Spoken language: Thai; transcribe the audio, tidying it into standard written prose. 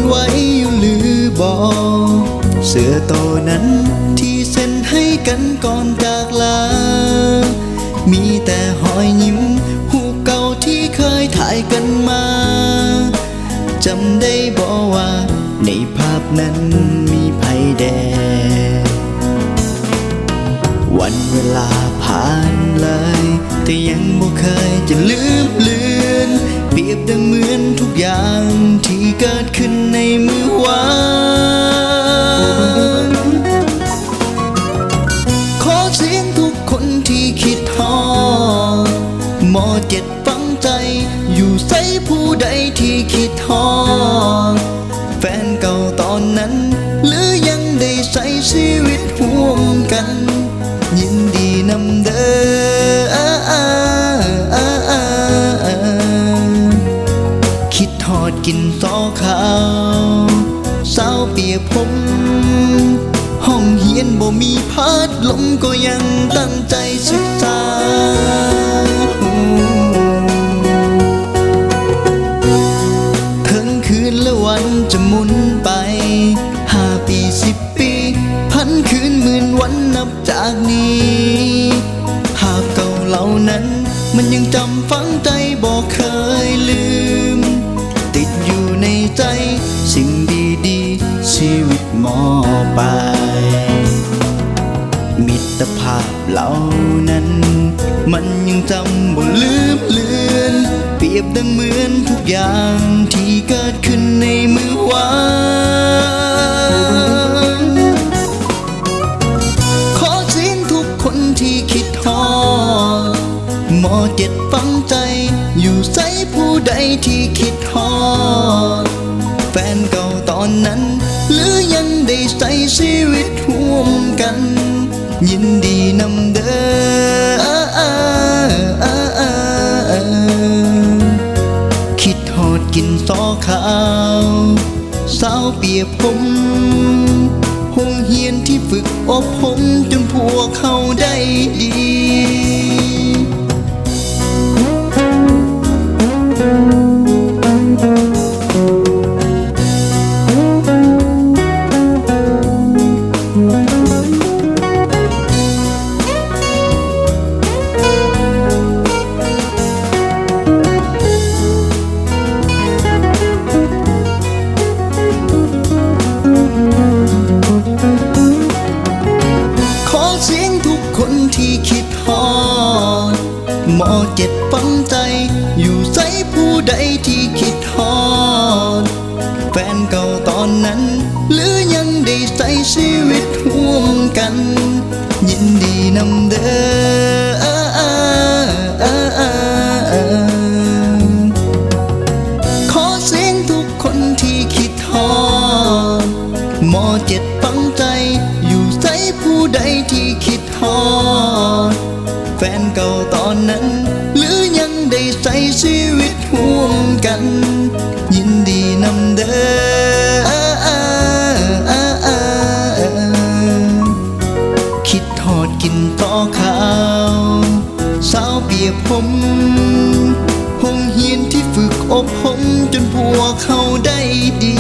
ไว้อยู่หรือบอกเสื้อโตนั้นที่เซ็นให้กันก่อนจากลามีแต่หอยยิ้มหูเก่าที่เคยถ่ายกันมาจำได้บอกว่าในภาพนั้นมีไผแดงวันเวลาผ่านเลยแต่ยังบ่เคยจะลืมเลือนเปรียบดังเหมือนทุกอย่างที่เกิดขึ้นในมื้อวานขอเสียงทุกคนที่คิดฮอดหมอเจ็ดฟังใจอยู่ใส่ผู้ใดที่คิดฮอดแฟนเก่าตอนนั้นหรือยังได้ใช้ชีวิตร่วมกันยินดีนำเด้อคิดทอดกินซอขาวสาวเปียกผมห้องเฮียนบ่มีพัดลมก็ยังตั้งใจศึกษาถึงคืนและวันจะหมุนไป5 ปี10 ปีพันคืนหมื่นวันนับจากนี้หากเก่าเหล่านั้นมันยังจำฝังใจบอกเคยลืมติดอยู่ในใจสิ่งดีๆชีวิตมอบไปมิตรภาพเหล่านั้นมันยังจำบ่ลืมเลือนเปรียบดังเหมือนทุกอย่างที่เกิดขึ้นในมื้อวานขอเสียงทุกคนที่คิดฮอดหมอเจ็ดฟังใจอยู่ใส่ผู้ใดที่คิดฮอดแฟนเก่าตอนนั้นหรือยังได้ใช้ชีวิตร่วมกันยินดีนำเด้อคิดฮอดกินซอขาวสาวเปียกผมห้องเฮียนที่ฝึกอบรมจนพวกเขาได้ดีที่คิดฮอดหมอเจ็ดฟังใจอยู่ใส่ผู้ใดที่คิดฮอดแฟนเก่าตอนนั้นหรือยังได้ใช้ชีวิตร่วมกันยินดีนำเด้อขอเสียงทุกคนที่คิดฮอดหมอเจ็ดฟังใจอยู่ใส่ผู้ใดที่คิดฮอดแฟนเก่าตอนนั้นหรือยังได้ใช้ชีวิตร่วมกันยินดีนำเด้อคิดทอดกินต่อข้าวสาวเปียกผมห้องเฮียนที่ฝึกอบรมจนพวกเขาได้ดี